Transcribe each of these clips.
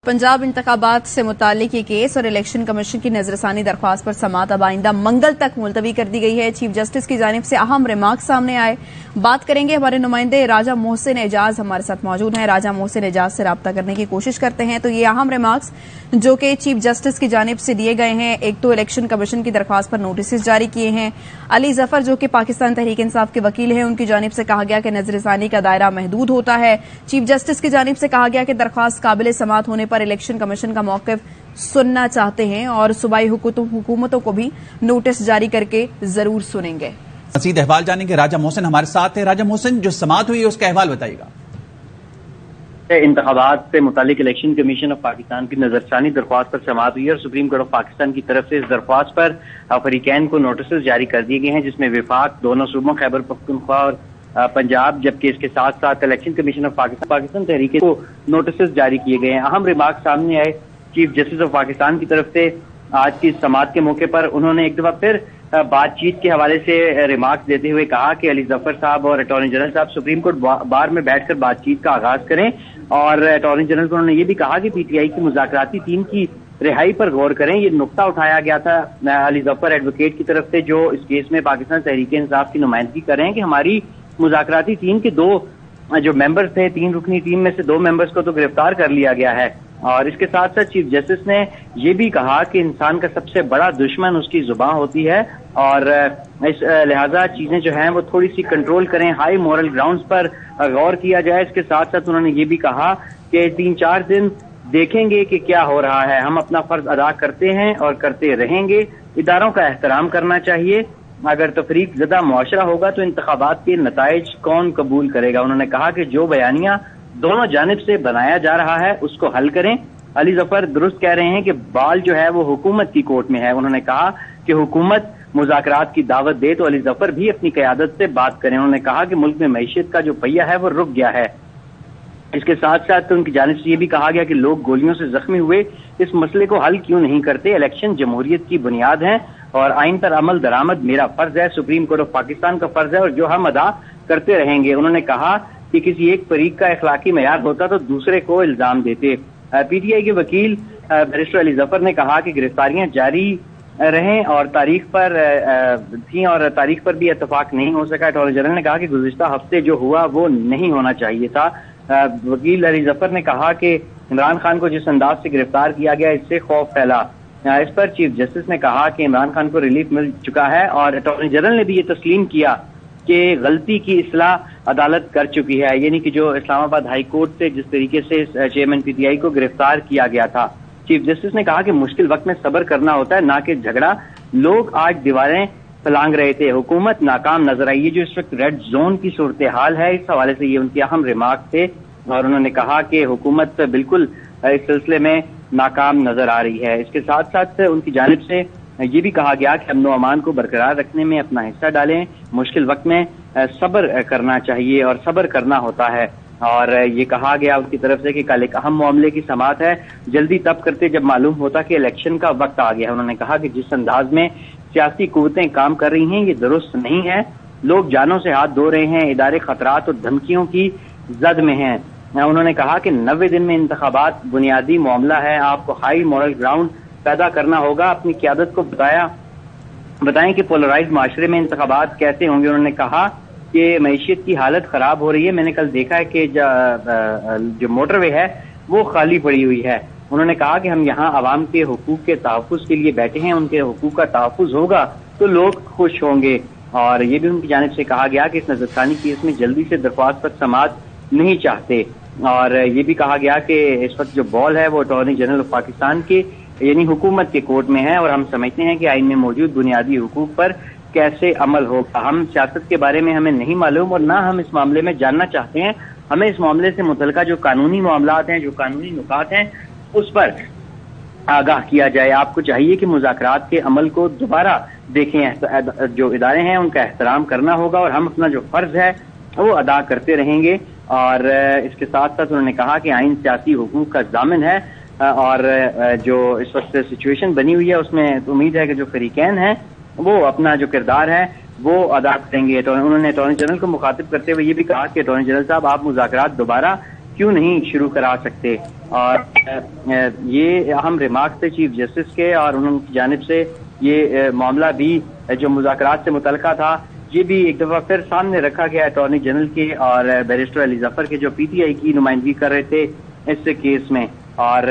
पंजाब इंतखाबात से मुतालिक ये केस और इलेक्शन कमीशन की नजरसानी दरख्वास्त पर समाअत अब आइंदा मंगल तक मुलतवी कर दी गई है। चीफ जस्टिस की जानिब से अहम रिमार्क सामने आए। बात करेंगे, हमारे नुमाइंदे राजा मोहसिन एजाज हमारे साथ मौजूद हैं। राजा मोहसिन एजाज से राब्ता करने की कोशिश करते हैं। तो ये अहम रिमार्क्स जो कि चीफ जस्टिस की जानिब से दिए गए हैं, एक तो इलेक्शन कमीशन की दरख्वास्त पर नोटिस जारी किए हैं। अली जफर जो कि पाकिस्तान तहरीक इंसाफ के वकील हैं, उनकी जानिब से कहा गया कि नजरसानी का दायरा महदूद होता है। चीफ जस्टिस की जानिब से कहा गया कि दरख्वास्त काबिल समाअत होने पर इलेक्शन कमीशन का मौक़िफ़ सुनना चाहते हैं और सूबाई हुकूमतों को भी नोटिस जारी करके जरूर सुनेंगे। मज़ीद अहवाल जानेंगे। राजा मोहसिन हमारे साथ है। राजा मोहसिन, जो समाअत हुई है उसका अहवाल बताइएगा। इंतखाबात से मुतालिक इलेक्शन कमीशन ऑफ पाकिस्तान की नजरसानी दरख्वास्त पर समाअत हुई है और सुप्रीम कोर्ट ऑफ पाकिस्तान की तरफ से इस दरख्वास्त पर फरीकैन को नोटिस जारी कर दिए गए हैं, जिसमें विफाक दोनों सूबों खैबर पख्तूनख्वा और पंजाब, जबकि इसके साथ साथ election commission of Pakistan Tehreek को नोटिस जारी किए गए हैं। अहम रिमार्क सामने आए चीफ जस्टिस ऑफ पाकिस्तान की तरफ से आज की समाअत के मौके पर। उन्होंने एक दफा फिर बातचीत के हवाले से रिमार्क्स देते हुए कहा कि अली जफर साहब और अटॉर्नी जनरल साहब सुप्रीम कोर्ट बार में बैठकर बातचीत का आगाज करें और अटॉर्नी जनरल को उन्होंने ये भी कहा कि पीटीआई की मुज़ाकराती टीम की रिहाई पर गौर करें। ये नुक्ता उठाया गया था अली जफर एडवोकेट की तरफ से, जो इस केस में पाकिस्तान तहरीक इंसाफ की नुमाइंदगी कर रहे हैं, कि हमारी मुज़ाकराती टीम के दो जो मेंबर्स थे, 3 रुकनी टीम में से 2 मेंबर्स को तो गिरफ्तार कर लिया गया है। और इसके साथ साथ चीफ जस्टिस ने ये भी कहा कि इंसान का सबसे बड़ा दुश्मन उसकी जुबान होती है और इस लिहाजा चीजें जो हैं वो थोड़ी सी कंट्रोल करें, हाई मॉरल ग्राउंड्स पर गौर किया जाए। इसके साथ साथ उन्होंने ये भी कहा कि 3-4 दिन देखेंगे कि क्या हो रहा है, हम अपना फर्ज अदा करते हैं और करते रहेंगे। इदारों का एहतराम करना चाहिए। अगर तफरीक ज़दा मुआशरा होगा तो इंतखाबात के नताइज कौन कबूल करेगा। उन्होंने कहा कि जो बयानिया दोनों जानिब से बनाया जा रहा है उसको हल करें। अली जफर दुरुस्त कह रहे हैं कि बाल जो है वो हुकूमत की कोर्ट में है। उन्होंने कहा कि हुकूमत मुज़ाकरात की दावत दे तो अली जफर भी अपनी क़यादत से बात करें। उन्होंने कहा कि मुल्क में मईशत का जो पहिया है वो रुक गया है। इसके साथ साथ उनकी जानिब से ये भी कहा गया कि लोग गोलियों से जख्मी हुए, इस मसले को हल क्यों नहीं करते। इलेक्शन जमहूरियत की बुनियाद है और आइन पर अमल दरामद मेरा फर्ज है, सुप्रीम कोर्ट ऑफ पाकिस्तान का फर्ज है और जो हम अदा करते रहेंगे। उन्होंने कहा कि किसी एक फरीक का इखलाकी मयार होता तो दूसरे को इल्जाम देते। पीटीआई के वकील बैरिस्टर अली जफर ने कहा कि गिरफ्तारियां जारी रहें और तारीख पर थी और तारीख पर भी इत्तेफाक नहीं हो सका। अटॉर्नी जनरल ने कहा कि गुज़िश्ता हफ्ते जो हुआ वो नहीं होना चाहिए था। वकील अली जफर ने कहा कि इमरान खान को जिस अंदाज से गिरफ्तार किया गया इससे खौफ फैला। इस पर चीफ जस्टिस ने कहा कि इमरान खान को रिलीफ मिल चुका है और अटॉर्नी जनरल ने भी ये तस्लीम किया कि गलती की इस्लाह अदालत कर चुकी है, यानी कि जो इस्लामाबाद हाई कोर्ट से जिस तरीके से चेयरमैन पीटीआई को गिरफ्तार किया गया था। चीफ जस्टिस ने कहा कि मुश्किल वक्त में सब्र करना होता है, ना कि झगड़ा। लोग आज दीवारें फलांग रहे थे, हुकूमत नाकाम नजर आई। ये जो इस वक्त रेड जोन की सूरत हाल है, इस हवाले से ये उनके अहम रिमार्क थे और उन्होंने कहा कि हुकूमत बिल्कुल इस सिलसिले में नाकाम नजर आ रही है। इसके साथ साथ उनकी जानिब से ये भी कहा गया कि अमन व अमान को बरकरार रखने में अपना हिस्सा डालें, मुश्किल वक्त में सब्र करना चाहिए और सब्र करना होता है। और ये कहा गया उनकी तरफ से कि कल एक अहम मामले की समाअत है, जल्दी तब करते जब मालूम होता कि इलेक्शन का वक्त आ गया। उन्होंने कहा कि जिस अंदाज में सियासी कुव्वतें काम कर रही हैं ये दुरुस्त नहीं है, लोग जानों से हाथ धो रहे हैं, इदारे खतरात और धमकियों की जद में हैं। उन्होंने कहा कि 90 दिन में इंतखाबात बुनियादी मामला है, आपको हाई मॉरल ग्राउंड पैदा करना होगा। अपनी क़यादत को बताएं कि पोलराइज माशरे में इंतखाबात कैसे होंगे। उन्होंने कहा कि मईशत की हालत खराब हो रही है, मैंने कल देखा है कि जो मोटरवे है वो खाली पड़ी हुई है। उन्होंने कहा कि हम यहाँ आवाम के हुकूक के तहफ़्फ़ुज़ के लिए बैठे हैं, उनके हुकूक का तहफ़्फ़ुज़ होगा तो लोग खुश होंगे। और ये भी उनकी जानिब से कहा गया कि इस नजरसानी केस में जल्दी से दरख्वास्त पर समाअत नहीं चाहते। और ये भी कहा गया कि इस वक्त जो बॉल है वो अटॉर्नी जनरल ऑफ पाकिस्तान के यानी हुकूमत के कोर्ट में है और हम समझते हैं कि आइन में मौजूद बुनियादी हुकूक पर कैसे अमल होगा। हम सियासत के बारे में हमें नहीं मालूम और ना हम इस मामले में जानना चाहते हैं। हमें इस मामले से मुतल्लिका जो कानूनी मामलात हैं, जो कानूनी नुकात हैं, उस पर आगाह किया जाए। आपको चाहिए कि मुज़ाकरात के अमल को दोबारा देखें, जो इदारे हैं उनका एहतराम करना होगा और हम अपना जो फर्ज है वो अदा करते रहेंगे। और इसके साथ साथ उन्होंने कहा कि आइन सियासी हुकूक का ज़ामिन है और जो इस वक्त सिचुएशन बनी हुई है उसमें उम्मीद है कि जो फरीकैन हैं वो अपना जो किरदार है वो अदा करेंगे। तो उन्होंने अटॉर्नी जनरल को मुखातिब करते हुए ये भी कहा कि अटॉर्नी जनरल साहब आप मुज़ाकरात दोबारा क्यों नहीं शुरू करा सकते। और ये अहम रिमार्क्स थे चीफ जस्टिस के, और उनकी जानिब से ये मामला भी जो मुज़ाकरात से मुतल्लिका था ये भी एक दफा फिर सामने रखा गया अटॉर्नी जनरल के और बैरिस्टर अली जफर के, जो पीटीआई की नुमाइंदगी कर रहे थे इस केस में। और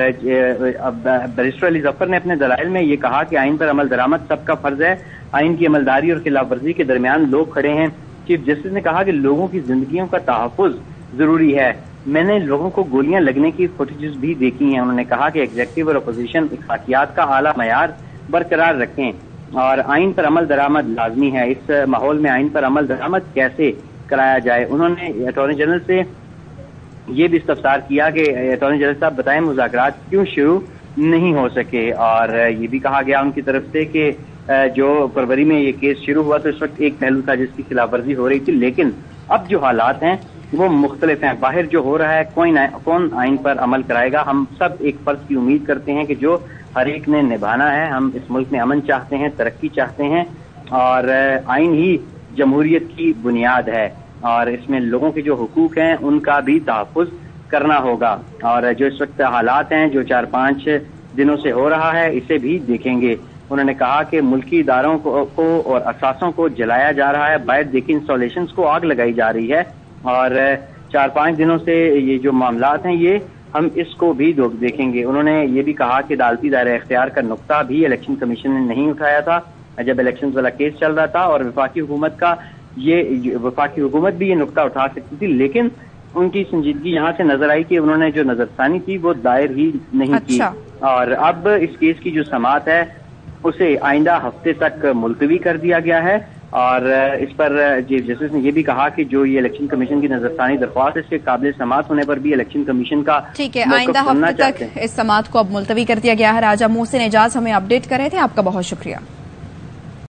बैरिस्टर अली जफर ने अपने दलाइल में ये कहा कि आइन पर अमल दरामद सबका फर्ज है, आइन की अमलदारी और खिलाफ वर्जी के दरमियान लोग खड़े हैं। चीफ जस्टिस ने कहा कि लोगों की जिंदगियों का तहफ़्फ़ुज़ जरूरी है। मैंने लोगों को गोलियां लगने की फुटेजेस भी देखी हैं। उन्होंने कहा कि एग्जीक्यूटिव और अपोजिशन इख्तियात का आला मयार बरकरार रखें और आइन पर अमल दरामद लाजमी है। इस माहौल में आइन पर अमल दरामद कैसे कराया जाए। उन्होंने अटॉर्नी जनरल से ये भी इस्तफसार किया कि अटॉर्नी जनरल साहब बताएं मुज़ाकरात क्यों शुरू नहीं हो सके। और ये भी कहा गया उनकी तरफ से कि जो फरवरी में ये केस शुरू हुआ तो इस वक्त एक पहलू था जिसकी खिलाफ वर्जी हो रही थी, लेकिन अब जो हालात हैं वो मुख्तलिफ हैं। बाहर जो हो रहा है कौन आइन पर अमल कराएगा। हम सब एक फर्ज की उम्मीद करते हैं कि जो हर एक ने निभाना है। हम इस मुल्क में अमन चाहते हैं, तरक्की चाहते हैं, और आइन ही जमहूरियत की बुनियाद है और इसमें लोगों के जो हुकूक हैं उनका भी तहफ़्फ़ुज़ करना होगा। और जो इस वक्त हालात हैं जो 4-5 दिनों से हो रहा है इसे भी देखेंगे। उन्होंने कहा कि मुल्की इदारों को और असासों को जलाया जा रहा है, बाहर देखी इंस्टॉलेशंस को आग लगाई जा रही है, और 4-5 दिनों से ये जो मामलात हैं ये हम इसको भी देखेंगे। उन्होंने ये भी कहा कि अदालती दायरा इख्तियार का नुक्ता भी इलेक्शन कमीशन ने नहीं उठाया था जब इलेक्शन वाला केस चल रहा था, और वफाकी हुकूमत भी ये नुक्ता उठा सकती थी, लेकिन उनकी संजीदगी यहाँ से नजर आई कि उन्होंने जो नजरसानी थी वो दायर ही नहीं की। और अब इस केस की जो समाअत है उसे आइंदा हफ्ते तक मुलतवी कर दिया गया है। और इस पर चीफ जस्टिस ने यह भी कहा कि जो ये इलेक्शन कमीशन की नजरसानी दरख्वास्त है इसके काबिल समाअत होने पर भी इलेक्शन कमीशन का ठीक है, आइंदा हफ्ते तक इस समाअत को अब मुलतवी कर दिया गया है। राजा मोहसिन एजाज हमें अपडेट कर रहे थे, आपका बहुत शुक्रिया।